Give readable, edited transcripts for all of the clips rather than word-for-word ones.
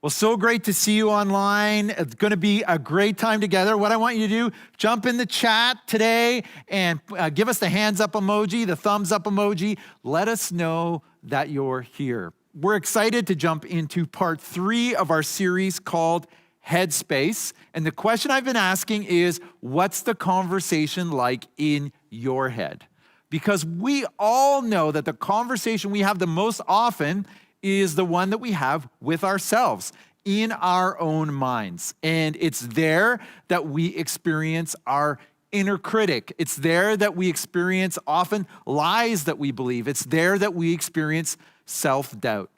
Well, so great to see you online. It's going to be a great time together. What I want you to do, jump in the chat today and give us the hands up emoji, the thumbs up emoji. Let us know that you're here. We're excited to jump into part 3 of our series called Headspace. And the question I've been asking is, what's the conversation like in your head? Because we all know that the conversation we have the most often is the one that we have with ourselves in our own minds. And it's there that we experience our inner critic. It's there that we experience often lies that we believe. It's there that we experience self-doubt.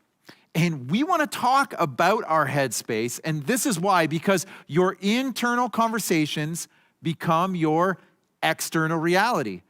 And we want to talk about our headspace. And this is why, because your internal conversations become your external reality.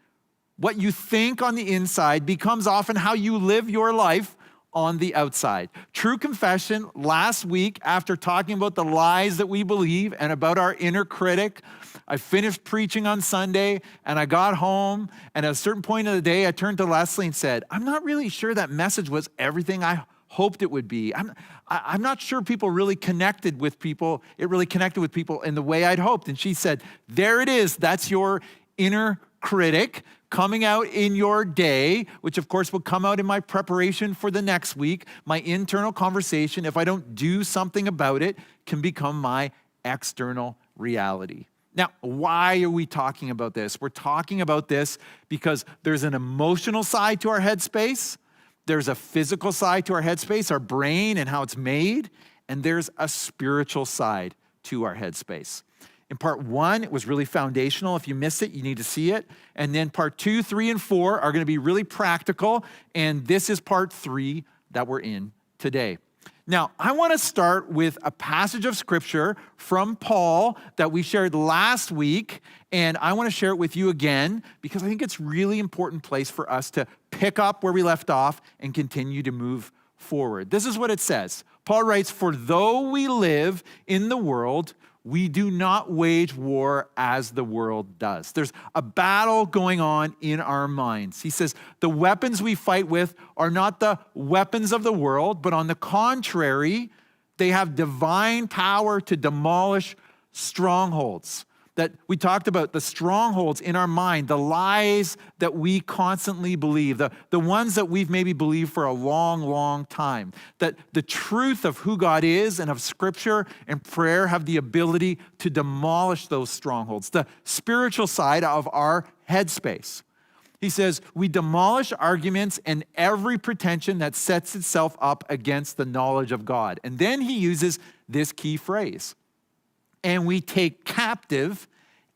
What you think on the inside becomes often how you live your life on the outside. True confession, last week, after talking about the lies that we believe and about our inner critic, I finished preaching on Sunday and I got home, and at a certain point of the day, I turned to Leslie and said, I'm not really sure that message was everything I hoped it would be. I'm not sure people really connected with people. It really connected with people in the way I'd hoped. And she said, there it is. That's your inner critic coming out in your day, which of course will come out in my preparation for the next week. My internal conversation, if I don't do something about it, can become my external reality. Now, why are we talking about this? We're talking about this because there's an emotional side to our headspace. There's a physical side to our headspace, our brain and how it's made. And there's a spiritual side to our headspace. In part 1, it was really foundational. If you missed it, you need to see it. And then part 2, 3, and 4 are going to be really practical. And this is part 3 that we're in today. Now, I want to start with a passage of scripture from Paul that we shared last week. And I want to share it with you again because I think it's a really important place for us to pick up where we left off and continue to move forward. This is what it says. Paul writes, "For though we live in the world, we do not wage war as the world does." There's a battle going on in our minds. He says, the weapons we fight with are not the weapons of the world, but on the contrary, they have divine power to demolish strongholds. That we talked about the strongholds in our mind, the lies that we constantly believe, the ones that we've maybe believed for a long, long time. That the truth of who God is and of Scripture and prayer have the ability to demolish those strongholds. The spiritual side of our headspace. He says, we demolish arguments and every pretension that sets itself up against the knowledge of God. And then he uses this key phrase. And we take captive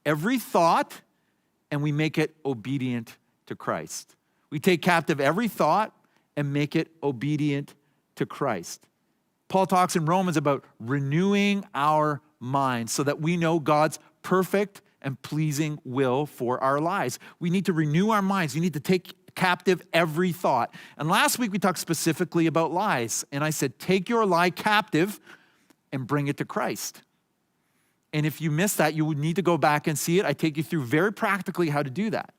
every thought and we make it obedient to Christ. We take captive every thought and make it obedient to Christ. Paul talks in Romans about renewing our minds so that we know God's perfect and pleasing will for our lives. We need to renew our minds. We need to take captive every thought. And last week we talked specifically about lies. And I said, take your lie captive and bring it to Christ. And if you missed that, you would need to go back and see it. I take you through very practically how to do that.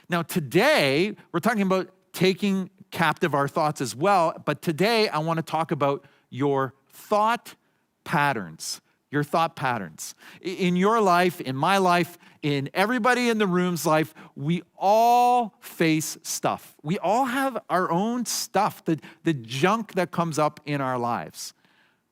Now today, we're talking about taking captive our thoughts as well. But today, I want to talk about your thought patterns. Your thought patterns. In your life, in my life, in everybody in the room's life, we all face stuff. We all have our own stuff, the junk that comes up in our lives.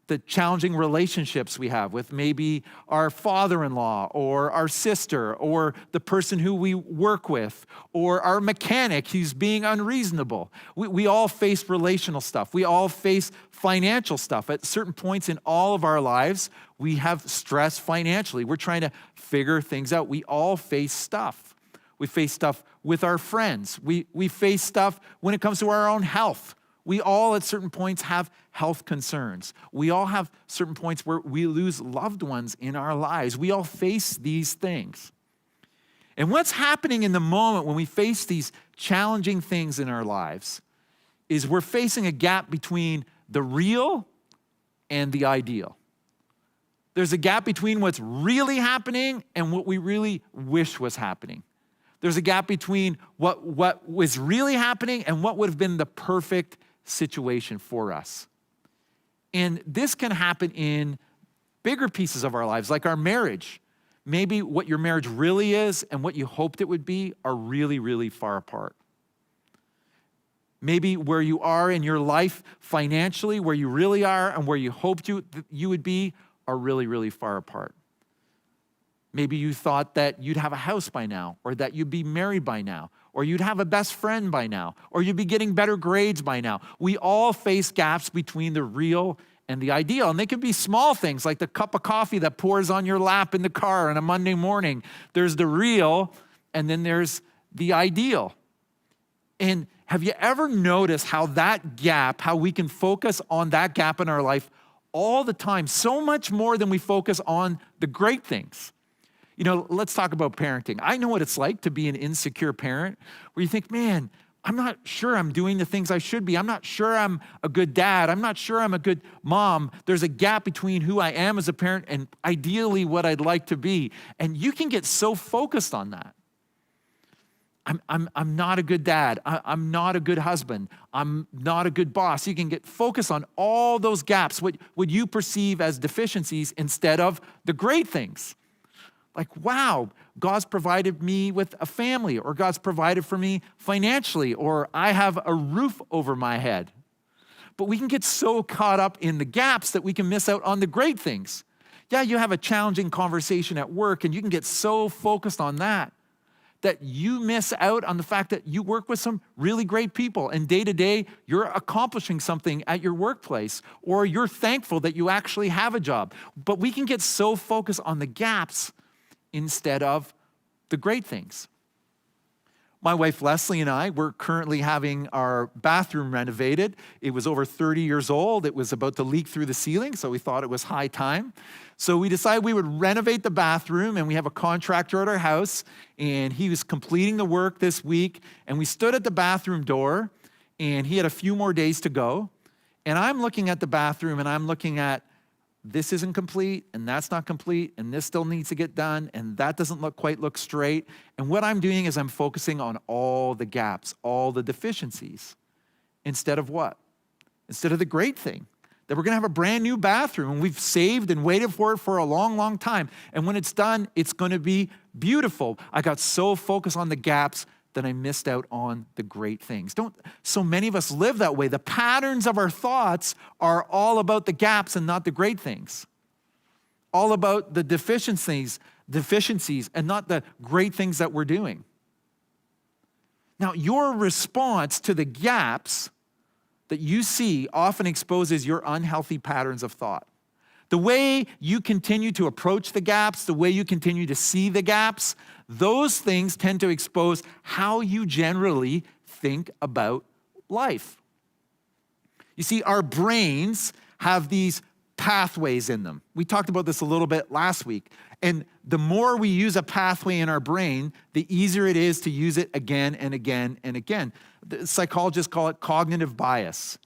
The challenging relationships we have with maybe our father-in-law or our sister or the person who we work with or our mechanic who's being unreasonable. We all face relational stuff. We all face financial stuff. At certain points in all of our lives, we have stress financially. We're trying to figure things out. We all face stuff. We face stuff with our friends. We face stuff when it comes to our own health. We all at certain points have health concerns. We all have certain points where we lose loved ones in our lives. We all face these things. And what's happening in the moment when we face these challenging things in our lives is we're facing a gap between the real and the ideal. There's a gap between what's really happening and what we really wish was happening. There's a gap between what was really happening and what would have been the perfect situation for us. And this can happen in bigger pieces of our lives, like our marriage. Maybe what your marriage really is and what you hoped it would be are really, really far apart. Maybe where you are in your life financially, where you really are and where you hoped you would be are really, really far apart. Maybe you thought that you'd have a house by now, or that you'd be married by now, or you'd have a best friend by now, or you'd be getting better grades by now. We all face gaps between the real and the ideal. And they can be small things like the cup of coffee that pours on your lap in the car on a Monday morning. There's the real, and then there's the ideal. And have you ever noticed how that gap, how we can focus on that gap in our life all the time, so much more than we focus on the great things? You know, let's talk about parenting. I know what it's like to be an insecure parent where you think, man, I'm not sure I'm doing the things I should be. I'm not sure I'm a good dad. I'm not sure I'm a good mom. There's a gap between who I am as a parent and ideally what I'd like to be. And you can get so focused on that. I'm not a good dad. I'm not a good husband. I'm not a good boss. You can get focused on all those gaps, what you perceive as deficiencies instead of the great things. Like, wow, God's provided me with a family, or God's provided for me financially, or I have a roof over my head. But we can get so caught up in the gaps that we can miss out on the great things. Yeah, you have a challenging conversation at work, and you can get so focused on that you miss out on the fact that you work with some really great people, and day to day, you're accomplishing something at your workplace, or you're thankful that you actually have a job. But we can get so focused on the gaps instead of the great things. My wife Leslie and I, we're currently having our bathroom renovated. It was over 30 years old. It was about to leak through the ceiling, so we thought it was high time. So we decided we would renovate the bathroom, and we have a contractor at our house, and he was completing the work this week, and we stood at the bathroom door, and he had a few more days to go. And I'm looking at the bathroom, and I'm looking at, this isn't complete, and that's not complete, and this still needs to get done, and that doesn't quite look straight. And what I'm doing is I'm focusing on all the gaps, all the deficiencies, instead of what? Instead of the great thing, that we're gonna have a brand new bathroom, and we've saved and waited for it for a long, long time. And when it's done, it's gonna be beautiful. I got so focused on the gaps that I missed out on the great things. So many of us live that way. The patterns of our thoughts are all about the gaps and not the great things. All about the deficiencies and not the great things that we're doing. Now, your response to the gaps that you see often exposes your unhealthy patterns of thought. The way you continue to approach the gaps, the way you continue to see the gaps, those things tend to expose how you generally think about life. You see, our brains have these pathways in them. We talked about this a little bit last week. And the more we use a pathway in our brain, the easier it is to use it again and again and again. The psychologists call it cognitive bias.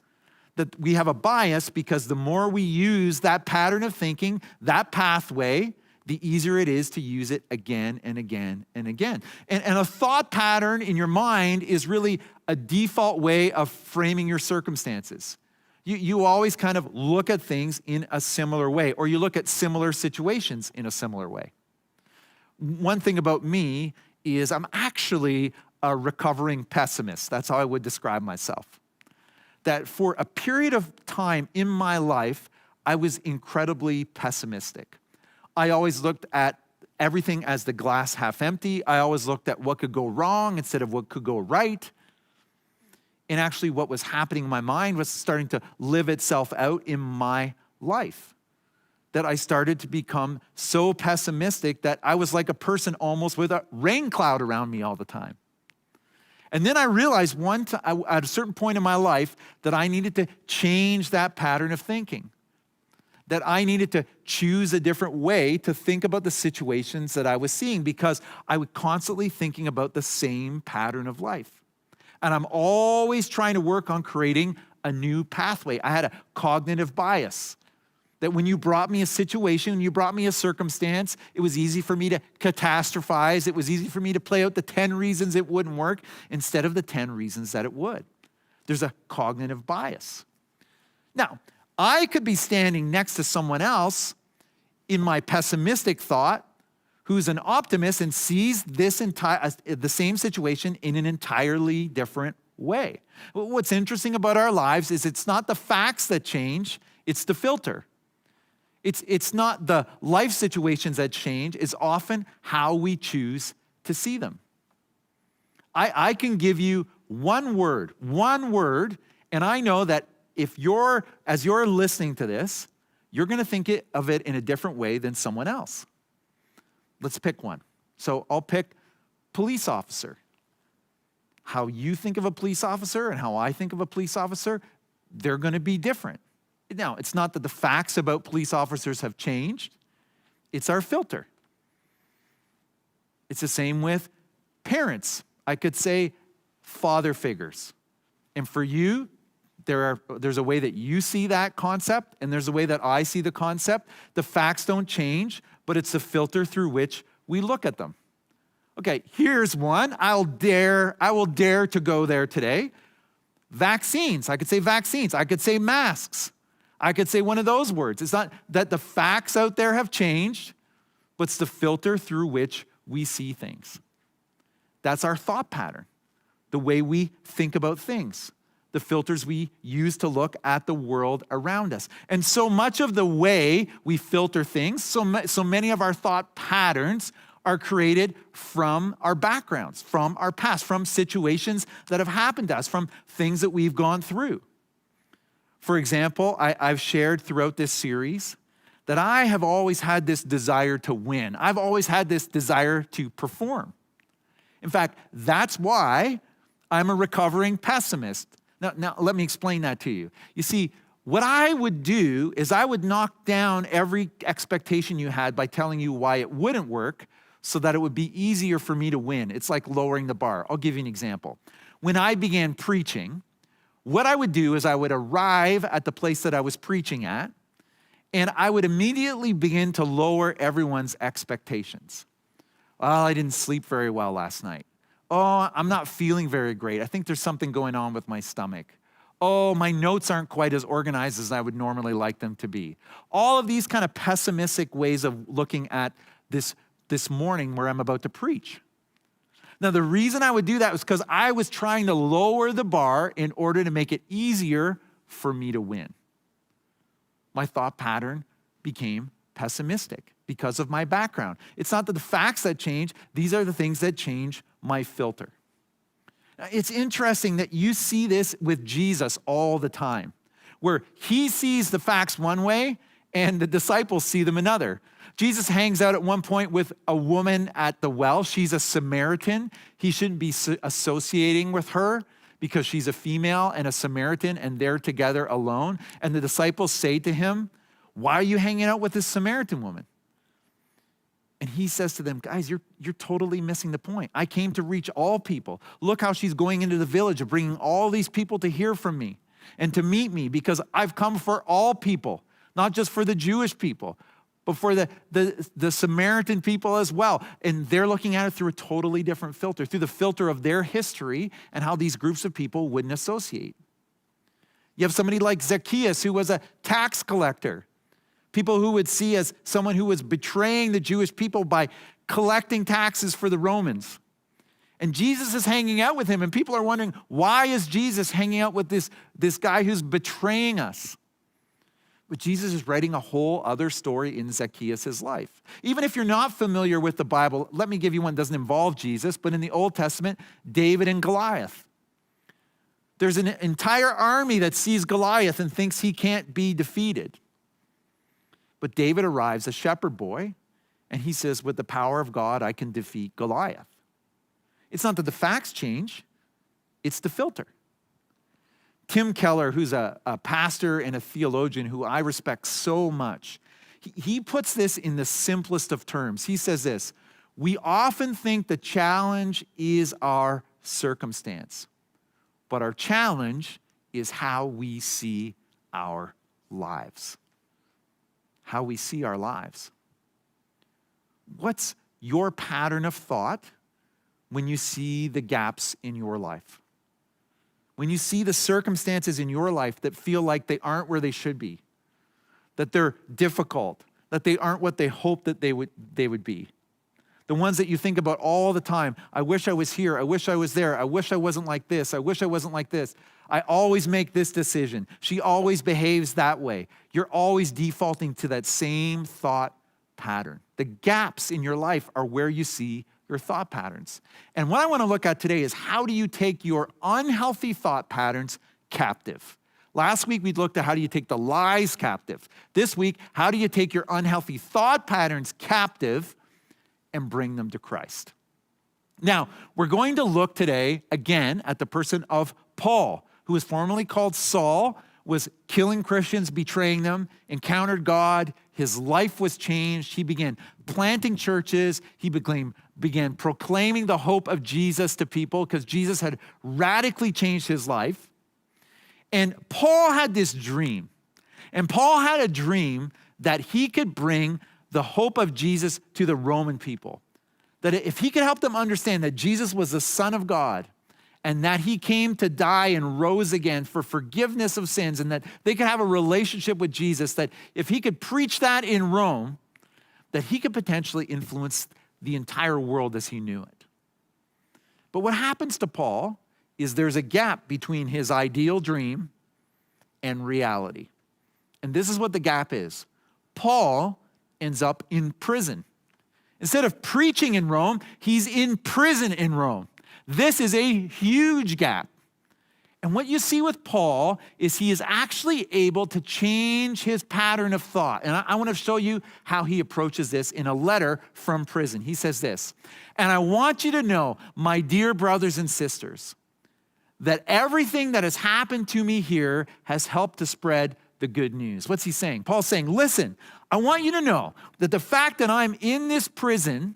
That we have a bias because the more we use that pattern of thinking, that pathway, the easier it is to use it again and again and again. And a thought pattern in your mind is really a default way of framing your circumstances. You always kind of look at things in a similar way, or you look at similar situations in a similar way. One thing about me is I'm actually a recovering pessimist. That's how I would describe myself. That for a period of time in my life, I was incredibly pessimistic. I always looked at everything as the glass half empty. I always looked at what could go wrong instead of what could go right. And actually what was happening in my mind was starting to live itself out in my life. That I started to become so pessimistic that I was like a person almost with a rain cloud around me all the time. And then I realized at a certain point in my life that I needed to change that pattern of thinking. That I needed to choose a different way to think about the situations that I was seeing, because I was constantly thinking about the same pattern of life. And I'm always trying to work on creating a new pathway. I had a cognitive bias That when you brought me a situation, when you brought me a circumstance, it was easy for me to catastrophize. It was easy for me to play out the 10 reasons it wouldn't work instead of the 10 reasons that it would. There's a cognitive bias. Now, I could be standing next to someone else in my pessimistic thought who's an optimist and sees the same situation in an entirely different way. What's interesting about our lives is it's not the facts that change, it's the filter. It's not the life situations that change, it's often how we choose to see them. I can give you one word, and I know that as you're listening to this, you're gonna think of it in a different way than someone else. Let's pick one. So I'll pick police officer. How you think of a police officer and how I think of a police officer, they're gonna be different. Now, it's not that the facts about police officers have changed. It's our filter. It's the same with parents. I could say father figures. And for you, there's a way that you see that concept, and there's a way that I see the concept. The facts don't change, but it's the filter through which we look at them. Okay, here's one. I will dare to go there today. Vaccines. I could say vaccines. I could say masks. I could say one of those words. It's not that the facts out there have changed, but it's the filter through which we see things. That's our thought pattern, the way we think about things, the filters we use to look at the world around us. And so much of the way we filter things, so many of our thought patterns are created from our backgrounds, from our past, from situations that have happened to us, from things that we've gone through. For example, I've shared throughout this series that I have always had this desire to win. I've always had this desire to perform. In fact, that's why I'm a recovering pessimist. Now, let me explain that to you. You see, what I would do is I would knock down every expectation you had by telling you why it wouldn't work so that it would be easier for me to win. It's like lowering the bar. I'll give you an example. When I began preaching, what I would do is I would arrive at the place that I was preaching at, and I would immediately begin to lower everyone's expectations. Well, I didn't sleep very well last night. Oh, I'm not feeling very great. I think there's something going on with my stomach. Oh, my notes aren't quite as organized as I would normally like them to be. All of these kind of pessimistic ways of looking at this morning where I'm about to preach. Now, the reason I would do that was because I was trying to lower the bar in order to make it easier for me to win. My thought pattern became pessimistic because of my background. It's not that the facts that change, these are the things that change my filter. Now, it's interesting that you see this with Jesus all the time, where he sees the facts one way and the disciples see them another. Jesus hangs out at one point with a woman at the well. She's a Samaritan. He shouldn't be associating with her because she's a female and a Samaritan, and they're together alone. And the disciples say to him, "Why are you hanging out with this Samaritan woman?" And he says to them, "Guys, you're totally missing the point. I came to reach all people. Look how she's going into the village and bringing all these people to hear from me and to meet me, because I've come for all people, not just for the Jewish people, but for the Samaritan people as well." And they're looking at it through a totally different filter, through the filter of their history and how these groups of people wouldn't associate. You have somebody like Zacchaeus, who was a tax collector. People who would see as someone who was betraying the Jewish people by collecting taxes for the Romans. And Jesus is hanging out with him, and people are wondering, why is Jesus hanging out with this guy who's betraying us? But Jesus is writing a whole other story in Zacchaeus' life. Even if you're not familiar with the Bible, let me give you one that doesn't involve Jesus, but in the Old Testament, David and Goliath. There's an entire army that sees Goliath and thinks he can't be defeated. But David arrives, a shepherd boy, and he says, with the power of God, I can defeat Goliath. It's not that the facts change, it's the filter. Tim Keller, who's a pastor and a theologian who I respect so much, he puts this in the simplest of terms. He says this: we often think the challenge is our circumstance, but our challenge is how we see our lives. how we see our lives. What's your pattern of thought when you see the gaps in your life? When you see the circumstances in your life that feel like they aren't where they should be, that they're difficult, that they aren't what they hoped that they would be. The ones that you think about all the time. I wish I was here. I wish I was there. I wish I wasn't like this. I wish I wasn't like this. I always make this decision. She always behaves that way. You're always defaulting to that same thought pattern. The gaps in your life are where you see your thought patterns. And what I want to look at today is, how do you take your unhealthy thought patterns captive? Last week, we looked at how do you take the lies captive. This week, how do you take your unhealthy thought patterns captive and bring them to Christ? Now, we're going to look today again at the person of Paul, who was formerly called Saul, was killing Christians, betraying them, encountered God. His life was changed. He began planting churches. He began proclaiming the hope of Jesus to people because Jesus had radically changed his life. And Paul had this dream. And Paul had a dream that he could bring the hope of Jesus to the Roman people. That if he could help them understand that Jesus was the Son of God and that he came to die and rose again for forgiveness of sins, and that they could have a relationship with Jesus, that if he could preach that in Rome, that he could potentially influence the entire world as he knew it. But what happens to Paul is there's a gap between his ideal dream and reality. And this is what the gap is. Paul ends up in prison. Instead of preaching in Rome, he's in prison in Rome. This is a huge gap. And what you see with Paul is he is actually able to change his pattern of thought. And I want to show you how he approaches this in a letter from prison. He says this, "And I want you to know, my dear brothers and sisters, that everything that has happened to me here has helped to spread the good news." What's he saying? Paul's saying, listen, I want you to know that the fact that I'm in this prison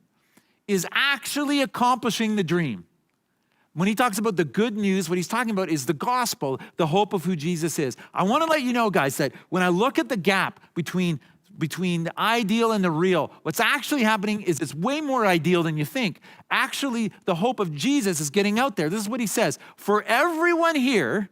is actually accomplishing the dream. When he talks about the good news, what he's talking about is the gospel, the hope of who Jesus is. I want to let you know, guys, that when I look at the gap between the ideal and the real, what's actually happening is it's way more ideal than you think. Actually, the hope of Jesus is getting out there. This is what he says. For everyone here,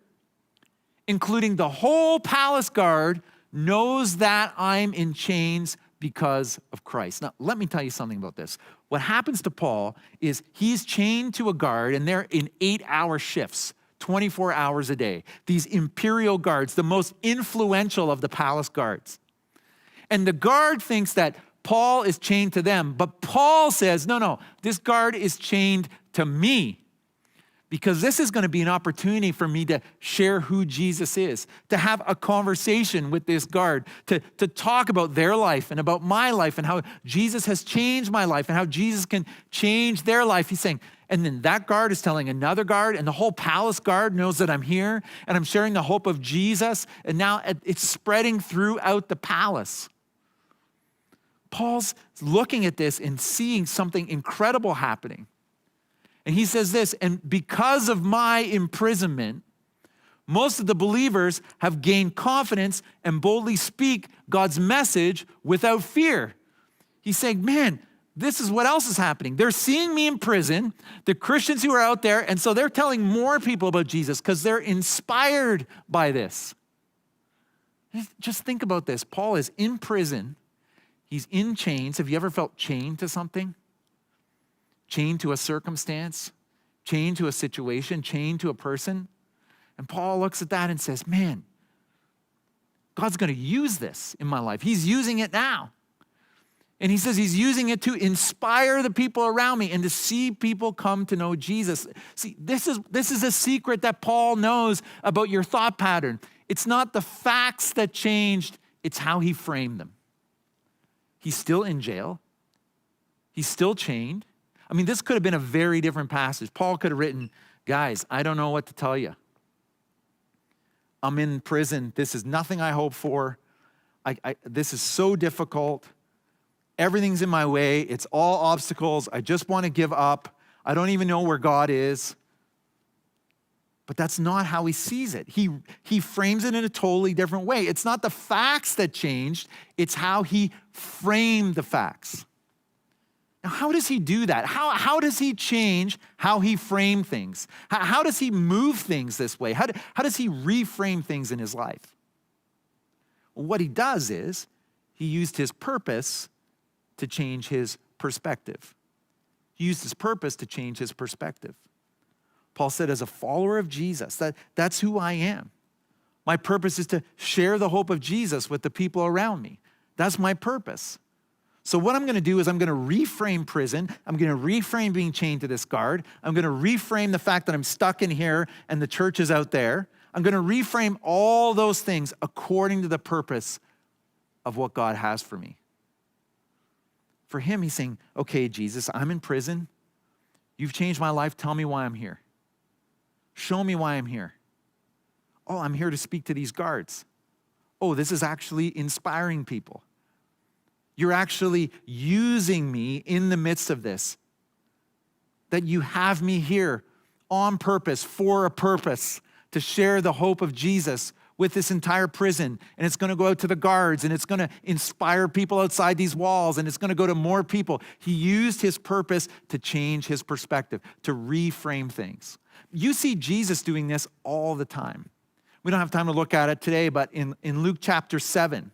including the whole palace guard, knows that I'm in chains because of Christ. Now, let me tell you something about this. What happens to Paul is he's chained to a guard, and they're in 8-hour shifts, 24 hours a day. These imperial guards, the most influential of the palace guards. And the guard thinks that Paul is chained to them, but Paul says, no, this guard is chained to me, because this is going to be an opportunity for me to share who Jesus is, to have a conversation with this guard, to talk about their life and about my life and how Jesus has changed my life and how Jesus can change their life. He's saying, and then that guard is telling another guard, and the whole palace guard knows that I'm here and I'm sharing the hope of Jesus, and now it's spreading throughout the palace. Paul's looking at this and seeing something incredible happening. And he says this, and because of my imprisonment, most of the believers have gained confidence and boldly speak God's message without fear. He's saying, man, this is what else is happening. They're seeing me in prison, the Christians who are out there, and so they're telling more people about Jesus because they're inspired by this. Just think about this. Paul is in prison. He's in chains. Have you ever felt chained to something? Chained to a circumstance, chained to a situation, chained to a person. And Paul looks at that and says, man, God's going to use this in my life. He's using it now. And he says he's using it to inspire the people around me and to see people come to know Jesus. See, this is a secret that Paul knows about your thought pattern. It's not the facts that changed, it's how he framed them. He's still in jail. He's still chained. I mean, this could have been a very different passage. Paul could have written, guys, I don't know what to tell you. I'm in prison. This is nothing I hope for. This is so difficult. Everything's in my way. It's all obstacles. I just want to give up. I don't even know where God is. But that's not how he sees it. He frames it in a totally different way. It's not the facts that changed, it's how he framed the facts. Now, how does he do that? How does he change how he framed things? How does he move things this way? How does he reframe things in his life? Well, what he does is he used his purpose to change his perspective. He used his purpose to change his perspective. Paul said, as a follower of Jesus, that's who I am. My purpose is to share the hope of Jesus with the people around me. That's my purpose. So what I'm going to do is I'm going to reframe prison. I'm going to reframe being chained to this guard. I'm going to reframe the fact that I'm stuck in here and the church is out there. I'm going to reframe all those things according to the purpose of what God has for me. For him, he's saying, okay, Jesus, I'm in prison. You've changed my life. Tell me why I'm here. Show me why I'm here. Oh, I'm here to speak to these guards. Oh, this is actually inspiring people. You're actually using me in the midst of this. That you have me here on purpose, for a purpose, to share the hope of Jesus with this entire prison. And it's going to go out to the guards, and it's going to inspire people outside these walls, and it's going to go to more people. He used his purpose to change his perspective, to reframe things. You see Jesus doing this all the time. We don't have time to look at it today, but in Luke chapter 7,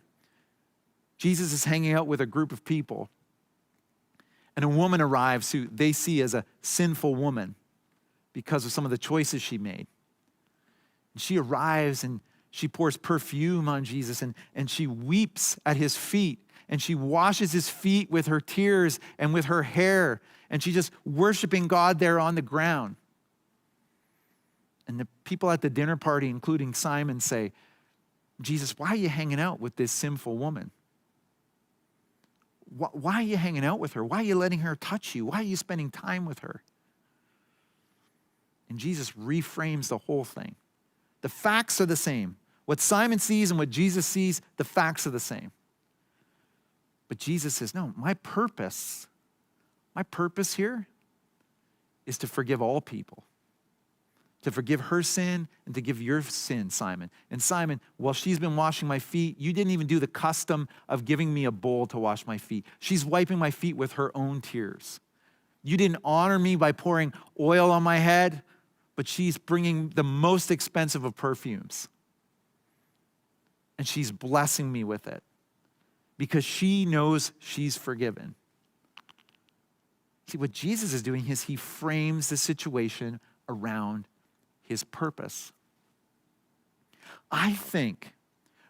Jesus is hanging out with a group of people, and a woman arrives who they see as a sinful woman because of some of the choices she made. And she arrives and she pours perfume on Jesus, and she weeps at his feet, and she washes his feet with her tears and with her hair, and she's just worshiping God there on the ground. And the people at the dinner party, including Simon, say, Jesus, why are you hanging out with this sinful woman? Why are you hanging out with her? Why are you letting her touch you? Why are you spending time with her? And Jesus reframes the whole thing. The facts are the same. What Simon sees and what Jesus sees, the facts are the same. But Jesus says, no, my purpose here is to forgive all people. To forgive her sin and to give your sin, Simon. And Simon, while she's been washing my feet, you didn't even do the custom of giving me a bowl to wash my feet. She's wiping my feet with her own tears. You didn't honor me by pouring oil on my head, but she's bringing the most expensive of perfumes. And she's blessing me with it because she knows she's forgiven. See, what Jesus is doing is he frames the situation around his purpose. I think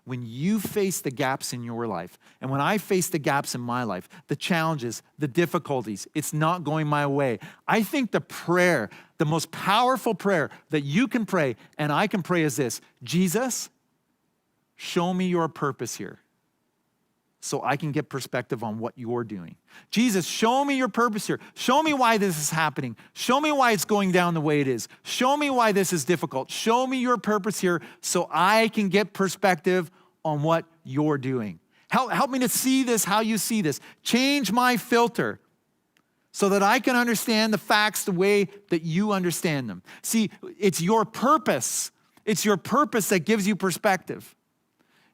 when you face the gaps in your life, and when I face the gaps in my life, the challenges, the difficulties, it's not going my way. I think the prayer, the most powerful prayer that you can pray and I can pray is this: Jesus, show me your purpose here so I can get perspective on what you're doing. Jesus, show me your purpose here. Show me why this is happening. Show me why it's going down the way it is. Show me why this is difficult. Show me your purpose here so I can get perspective on what you're doing. Help me to see this how you see this. Change my filter so that I can understand the facts the way that you understand them. See, it's your purpose. It's your purpose that gives you perspective.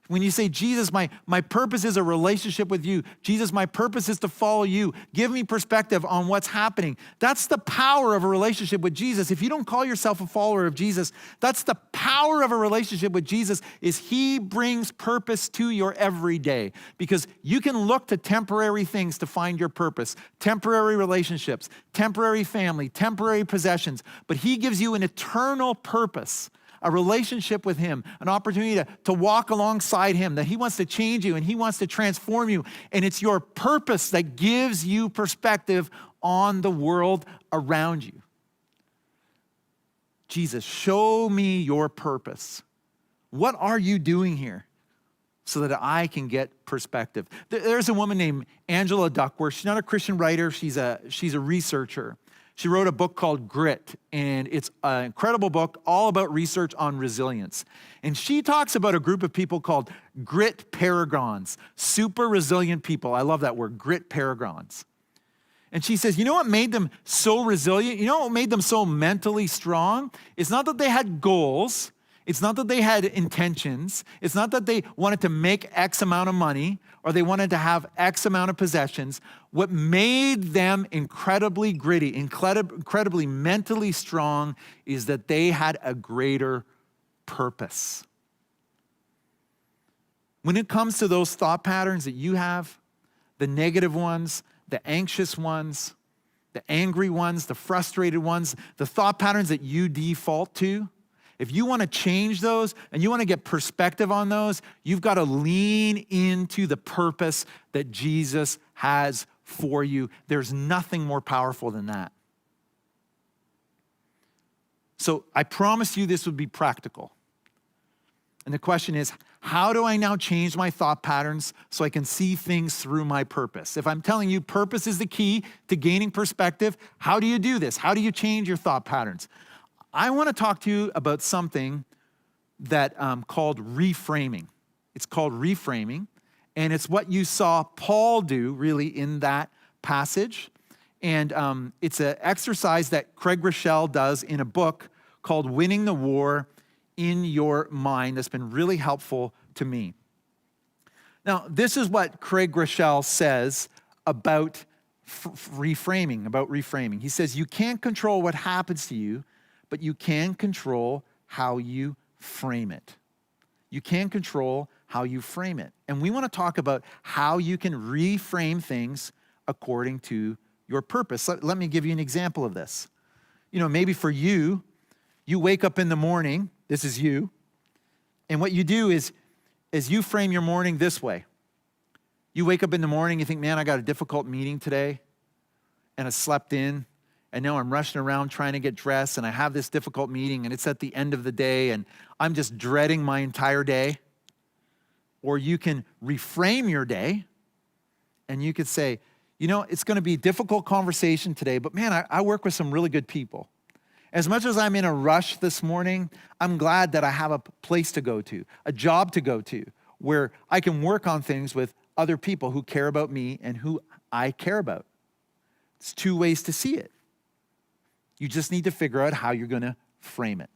When you say, Jesus, my purpose is a relationship with you. Jesus, my purpose is to follow you. Give me perspective on what's happening. That's the power of a relationship with Jesus. If you don't call yourself a follower of Jesus, that's the power of a relationship with Jesus, is he brings purpose to your everyday. Because you can look to temporary things to find your purpose, temporary relationships, temporary family, temporary possessions, but he gives you an eternal purpose. A relationship with him, an opportunity to walk alongside him, that he wants to change you and he wants to transform you. And it's your purpose that gives you perspective on the world around you. Jesus, show me your purpose. What are you doing here so that I can get perspective? There's a woman named Angela Duckworth. She's not a Christian writer. She's a researcher. She wrote a book called Grit, and it's an incredible book all about research on resilience. And she talks about a group of people called grit paragons, super resilient people. I love that word, grit paragons. And she says, you know what made them so resilient? You know what made them so mentally strong? It's not that they had goals. It's not that they had intentions. It's not that they wanted to make X amount of money or they wanted to have X amount of possessions. What made them incredibly gritty, incredibly mentally strong is that they had a greater purpose. When it comes to those thought patterns that you have, the negative ones, the anxious ones, the angry ones, the frustrated ones, the thought patterns that you default to, if you want to change those and you want to get perspective on those, you've got to lean into the purpose that Jesus has for you. There's nothing more powerful than that. So I promised you this would be practical. And the question is, how do I now change my thought patterns so I can see things through my purpose? If I'm telling you purpose is the key to gaining perspective, how do you do this? How do you change your thought patterns? I want to talk to you about something that called reframing. It's called reframing, and it's what you saw Paul do really in that passage. And it's an exercise that Craig Rochelle does in a book called Winning the War in Your Mind that's been really helpful to me. Now, this is what Craig Rochelle says about reframing. He says, you can't control what happens to you, but you can control how you frame it. You can control how you frame it. And we want to talk about how you can reframe things according to your purpose. Let me give you an example of this. You know, maybe for you, you wake up in the morning, this is you, and what you do is you frame your morning this way. You wake up in the morning, you think, man, I got a difficult meeting today, and I slept in, and now I'm rushing around trying to get dressed, and I have this difficult meeting, and it's at the end of the day, and I'm just dreading my entire day. Or you can reframe your day, and you could say, you know, it's going to be a difficult conversation today, but man, I work with some really good people. As much as I'm in a rush this morning, I'm glad that I have a place to go to, a job to go to, where I can work on things with other people who care about me and who I care about. It's two ways to see it. You just need to figure out how you're going to frame it.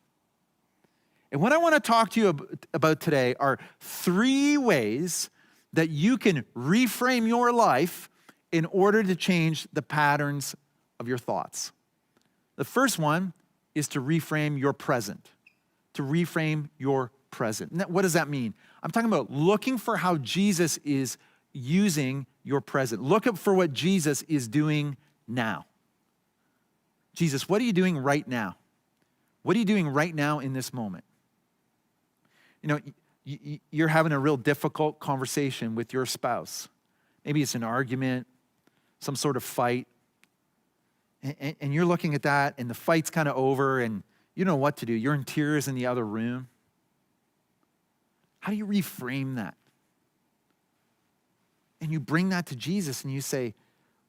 And what I want to talk to you about today are 3 ways that you can reframe your life in order to change the patterns of your thoughts. The first one is to reframe your present. To reframe your present. Now, what does that mean? I'm talking about looking for how Jesus is using your present. Look up for what Jesus is doing now. Jesus, what are you doing right now? What are you doing right now in this moment? You know, you're having a real difficult conversation with your spouse. Maybe it's an argument, some sort of fight. And you're looking at that, and the fight's kind of over, and you don't know what to do. You're in tears in the other room. How do you reframe that? And you bring that to Jesus, and you say,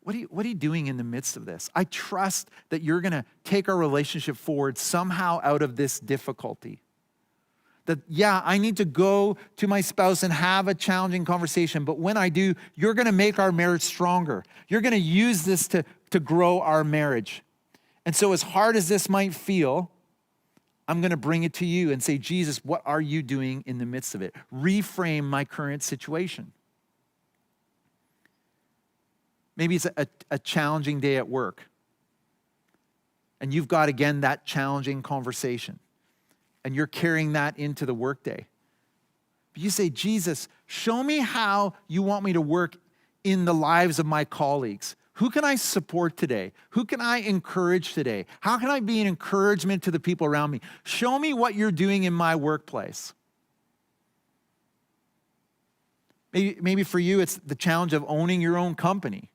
what are you doing in the midst of this? I trust that you're going to take our relationship forward somehow out of this difficulty. That, yeah, I need to go to my spouse and have a challenging conversation, but when I do, you're going to make our marriage stronger. You're going to use this to grow our marriage. And so as hard as this might feel, I'm going to bring it to you and say, Jesus, what are you doing in the midst of it? Reframe my current situation. Maybe it's a challenging day at work, and you've got, again, that challenging conversation, and you're carrying that into the workday. But you say, Jesus, show me how you want me to work in the lives of my colleagues. Who can I support today? Who can I encourage today? How can I be an encouragement to the people around me? Show me what you're doing in my workplace. Maybe for you, it's the challenge of owning your own company.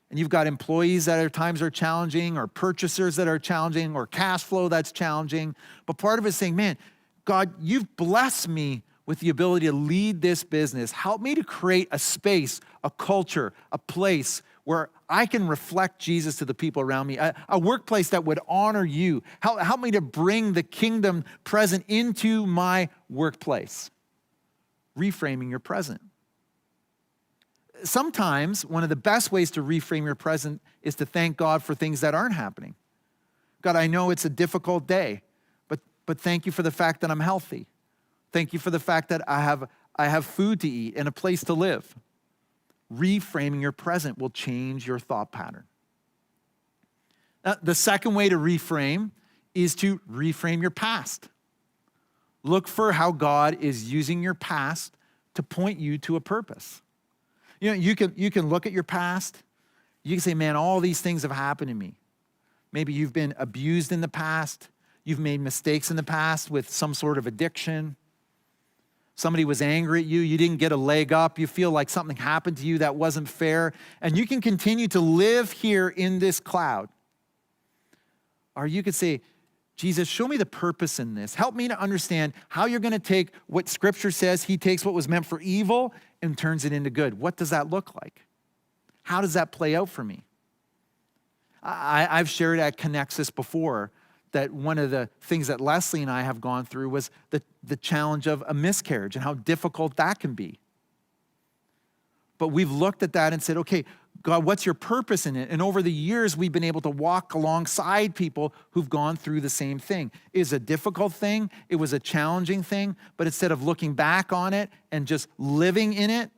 And you've got employees that at times are challenging, or purchasers that are challenging, or cash flow that's challenging. But part of it is saying, man, God, you've blessed me with the ability to lead this business. Help me to create a space, a culture, a place where I can reflect Jesus to the people around me, a workplace that would honor you. Help me to bring the kingdom present into my workplace. Reframing your present. sometimes one of the best ways to reframe your present is to thank God for things that aren't happening. God, I know it's a difficult day, but thank you for the fact that I'm healthy. Thank you for the fact that I have food to eat and a place to live. Reframing your present will change your thought pattern. Now, the second way to reframe is to reframe your past. Look for how God is using your past to point you to a purpose. You know, you can look at your past. You can say, man, all these things have happened to me. Maybe you've been abused in the past. You've made mistakes in the past with some sort of addiction. Somebody was angry at you. You didn't get a leg up. You feel like something happened to you that wasn't fair. And you can continue to live here in this cloud. Or you could say, Jesus, show me the purpose in this. Help me to understand how you're going to take what Scripture says. He takes what was meant for evil and turns it into good. What does that look like? How does that play out for me? I've shared at Connexus before that one of the things that Leslie and I have gone through was the challenge of a miscarriage and how difficult that can be. But we've looked at that and said, okay, God, what's your purpose in it? And over the years, we've been able to walk alongside people who've gone through the same thing. It was a difficult thing. It was a challenging thing. But instead of looking back on it and just living in it,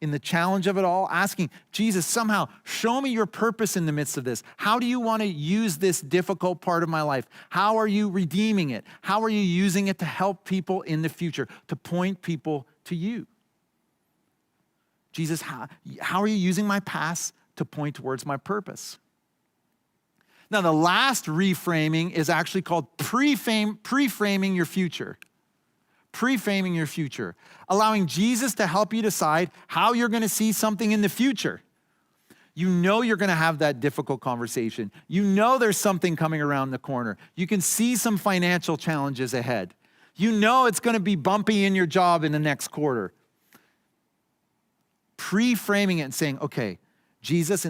in the challenge of it all, asking, Jesus, somehow show me your purpose in the midst of this. How do you want to use this difficult part of my life? How are you redeeming it? How are you using it to help people in the future, to point people to you? Jesus, how are you using my past to point towards my purpose? Now, the last reframing is actually called preframing your future. Preframing your future, allowing Jesus to help you decide how you're going to see something in the future. You know you're going to have that difficult conversation. You know there's something coming around the corner. You can see some financial challenges ahead. You know it's going to be bumpy in your job in the next quarter. Pre-framing it and saying, okay, Jesus,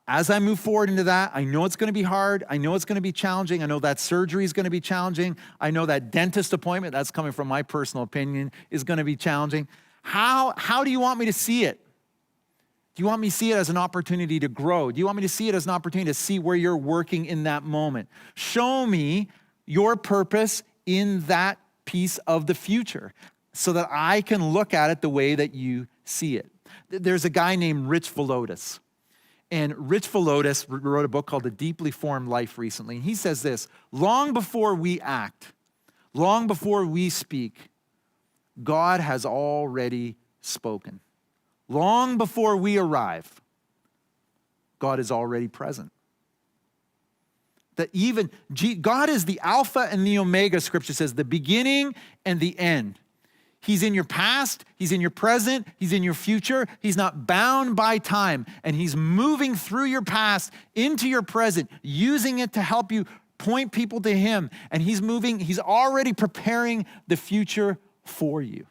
as I move forward into that, I know it's going to be hard. I know it's going to be challenging. I know that surgery is going to be challenging. I know that dentist appointment, that's coming from my personal opinion, is going to be challenging. How do you want me to see it? Do you want me to see it as an opportunity to grow? Do you want me to see it as an opportunity to see where you're working in that moment? Show me your purpose in that piece of the future so that I can look at it the way that you see it. There's a guy named Rich Villodas. And Rich Villodas wrote a book called The Deeply Formed Life recently. And he says this, long before we act, long before we speak, God has already spoken. Long before we arrive, God is already present. That even God is the Alpha and the Omega, Scripture says, the beginning and the end. He's in your past, he's in your present, he's in your future. He's not bound by time, and he's moving through your past into your present, using it to help you point people to him. And he's already preparing the future for you.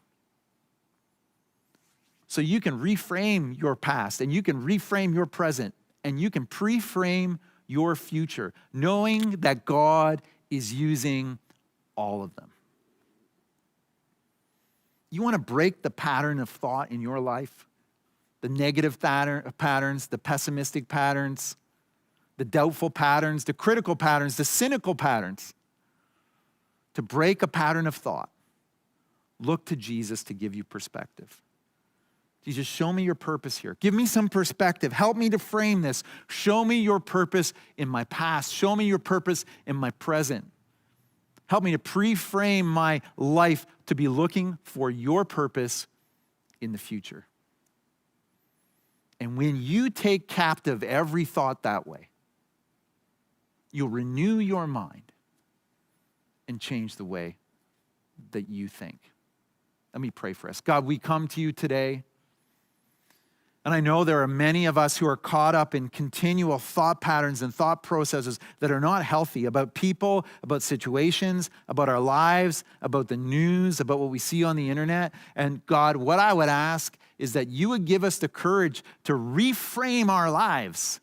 So you can reframe your past, and you can reframe your present, and you can pre-frame your future, knowing that God is using all of them. You want to break the pattern of thought in your life? The negative patterns, the pessimistic patterns, the doubtful patterns, the critical patterns, the cynical patterns. To break a pattern of thought, look to Jesus to give you perspective. Jesus, show me your purpose here. Give me some perspective. Help me to frame this. Show me your purpose in my past. Show me your purpose in my present. Help me to pre-frame my life to be looking for your purpose in the future. And when you take captive every thought that way, you'll renew your mind and change the way that you think. Let me pray for us. God, we come to you today. And I know there are many of us who are caught up in continual thought patterns and thought processes that are not healthy about people, about situations, about our lives, about the news, about what we see on the internet. And God, what I would ask is that you would give us the courage to reframe our lives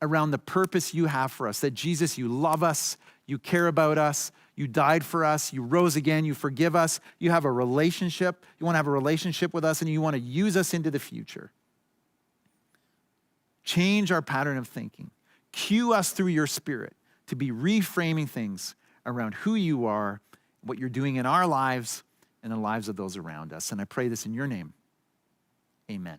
around the purpose you have for us. That Jesus, you love us, you care about us, you died for us, you rose again, you forgive us, you have a relationship, you want to have a relationship with us, and you want to use us into the future. Change our pattern of thinking. Cue us through your Spirit to be reframing things around who you are, what you're doing in our lives and the lives of those around us. And I pray this in your name. Amen.